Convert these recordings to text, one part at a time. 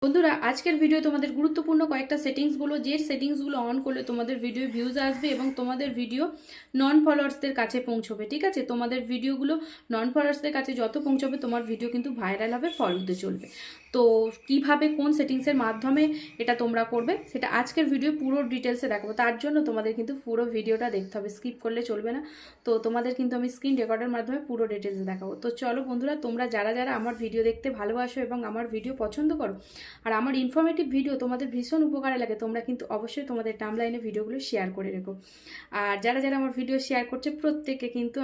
বন্ধুরা আজকের ভিডিও তোমাদের গুরুত্বপূর্ণ কয়েকটা সেটিংসগুলো, যে সেটিংসগুলো অন করলে তোমাদের ভিডিও ভিউজ আসবে এবং তোমাদের ভিডিও নন ফলোয়ার্সদের কাছে পৌঁছবে। ঠিক আছে, তোমাদের ভিডিওগুলো নন ফলোয়ার্সদের কাছে যত পৌঁছবে তোমার ভিডিও কিন্তু ভাইরাল হবে, ফলোতে চলবে। তো কিভাবে কোন সেটিংসের মাধ্যমে এটা তোমরা করবে সেটা আজকের ভিডিও পুরো ডিটেলসে দেখাবো। তার জন্য তোমাদের কিন্তু পুরো ভিডিওটা দেখতে হবে, স্কিপ করলে চলবে না। তো তোমাদের কিন্তু আমি স্ক্রিন রেকর্ডের মাধ্যমে পুরো ডিটেলসে দেখাবো। তো চলো বন্ধুরা, তোমরা যারা যারা আমার ভিডিও দেখতে ভালোবাসো এবং আমার ভিডিও পছন্দ করো আর আমার ইনফরমেটিভ ভিডিও তোমাদের ভীষণ উপকারে লাগে, তোমরা কিন্তু অবশ্যই তোমাদের টাইমলাইনে ভিডিওগুলো শেয়ার করে রেখো। আর যারা যারা আমার ভিডিও শেয়ার করছে প্রত্যেককে কিন্তু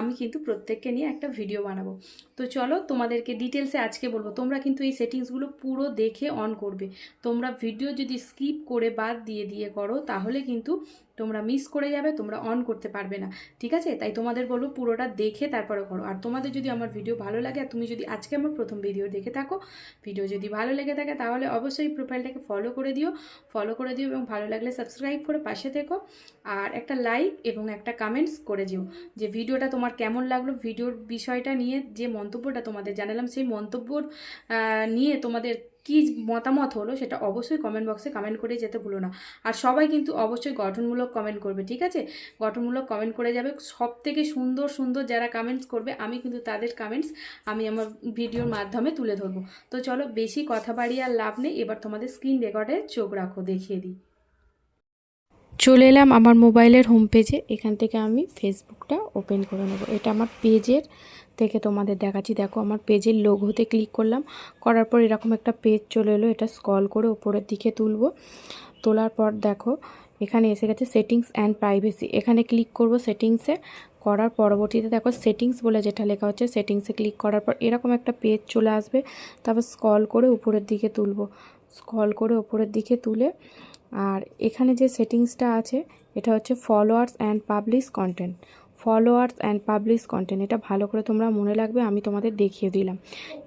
আমি কিন্তু প্রত্যেককে নিয়ে একটা ভিডিও বানাবো। তো চলো তোমাদেরকে ডিটেলসে আজকে বলবো। তোমরা কিন্তু এই সেটিংসগুলো পুরো দেখে অন করবে। তোমরা ভিডিও যদি স্কিপ করে বাদ দিয়ে দিয়ে করো তাহলে কিন্তু তোমরা মিস করে যাবে, তোমরা অন করতে পারবে না। ঠিক আছে, তাই তোমাদের বলবো পুরোটা দেখে তারপরে করো। আর তোমাদের যদি আমার ভিডিও ভালো লাগে আর তুমি যদি আজকে আমার প্রথম ভিডিও দেখে থাকো, ভিডিও যদি ভালো লেগে থাকে তাহলে অবশ্যই প্রোফাইলটাকে ফলো করে দিও এবং ভালো লাগলে সাবস্ক্রাইব করে পাশে থেকো। আর একটা লাইক এবং একটা কমেন্টস করে দিও যে ভিডিওটা তোমার কেমন লাগলো, ভিডিওর বিষয়টা নিয়ে যে মন্তব্যটা তোমাদের জানালাম সেই মন্তব্যর নিয়ে তোমাদের কি মতামত হলো সেটা অবশ্যই কমেন্ট বক্সে কমেন্ট করে যেতে ভুলো না। আর সবাই কিন্তু অবশ্যই গঠনমূলক কমেন্ট করবে। ঠিক আছে, গঠনমূলক কমেন্ট করে যাবে। সব থেকে সুন্দর সুন্দর যারা কমেন্টস করবে আমি কিন্তু তাদের কমেন্টস আমি আমার ভিডিওর মাধ্যমে তুলে ধরবো। তো চলো বেশি কথা বাড়িয়ে আর লাভ নেই, এবার তোমাদের স্ক্রিন রেকর্ডে চোখ রাখো, দেখিয়ে দিই। চলে এলাম আমার মোবাইলের হোম পেজে। এখান থেকে আমি ফেসবুকটা ওপেন করে নেব। এটা আমার পেজের থেকে তোমাদের দেখাচ্ছি। দেখো আমার পেজের লোগোতে ক্লিক করলাম, করার পর এরকম একটা পেজ চলে এলো। এটা স্ক্রল করে উপরের দিকে তুলব। তোলার পর দেখো এখানে এসে গেছে সেটিংস অ্যান্ড প্রাইভেসি। এখানে ক্লিক করব সেটিংসে। করার পরবর্তীতে দেখো সেটিংস বলে যেটা লেখা হচ্ছে সেটিংসে ক্লিক করার পর এরকম একটা পেজ চলে আসবে। তারপর স্ক্রল করে উপরের দিকে তুলব। স্ক্রল করে উপরের দিকে তুলে আর এখানে যে সেটিংসটা আছে এটা হচ্ছে followers and publish content. Followers and publish content এটা ভালো করে তোমরা মনে রাখবে, আমি তোমাদের দেখিয়ে দিলাম।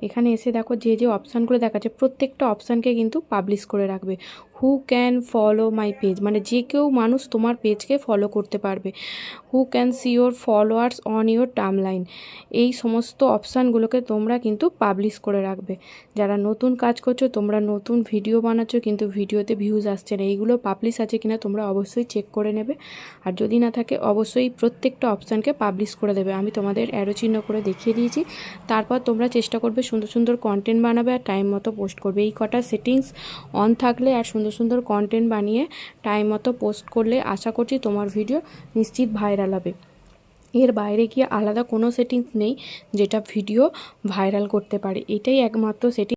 এখানে এসে দেখো যে যে অপশানগুলো দেখাচ্ছে প্রত্যেকটা অপশানকে কিন্তু পাবলিশ করে রাখবে। Who can follow my page, মানে যে কেউ মানুষ তোমার পেজকে ফলো করতে পারবে। Who can see your followers on your timeline, এই সমস্ত অপশানগুলোকে তোমরা কিন্তু পাবলিশ করে রাখবে। যারা নতুন কাজ করছো, তোমরা নতুন ভিডিও বানাচ্ছ কিন্তু ভিডিওতে ভিউজ আসছে না, এইগুলো পাবলিশ আছে কিনা তোমরা অবশ্যই চেক করে নেবে। আর যদি না থাকে অবশ্যই প্রত্যেকটা অপশানকে পাবলিশ করে দেবে। আমি তোমাদের অ্যারো চিহ্ন করে দেখিয়ে দিয়েছি। তারপর তোমরা চেষ্টা করবে সুন্দর সুন্দর কন্টেন্ট বানাবে আর টাইম মতো পোস্ট করবে। এই কটা সেটিংস অন থাকলে আর সুন্দর সুন্দর কন্টেন্ট বানিয়ে টাইম মতো পোস্ট করলে আশা করছি তোমার ভিডিও নিশ্চিত ভাইরাল হবে। এর বাইরে গিয়ে আলাদা কোনো সেটিংস নেই যেটা ভিডিও ভাইরাল করতে পারে, এটাই একমাত্র সেটিংস।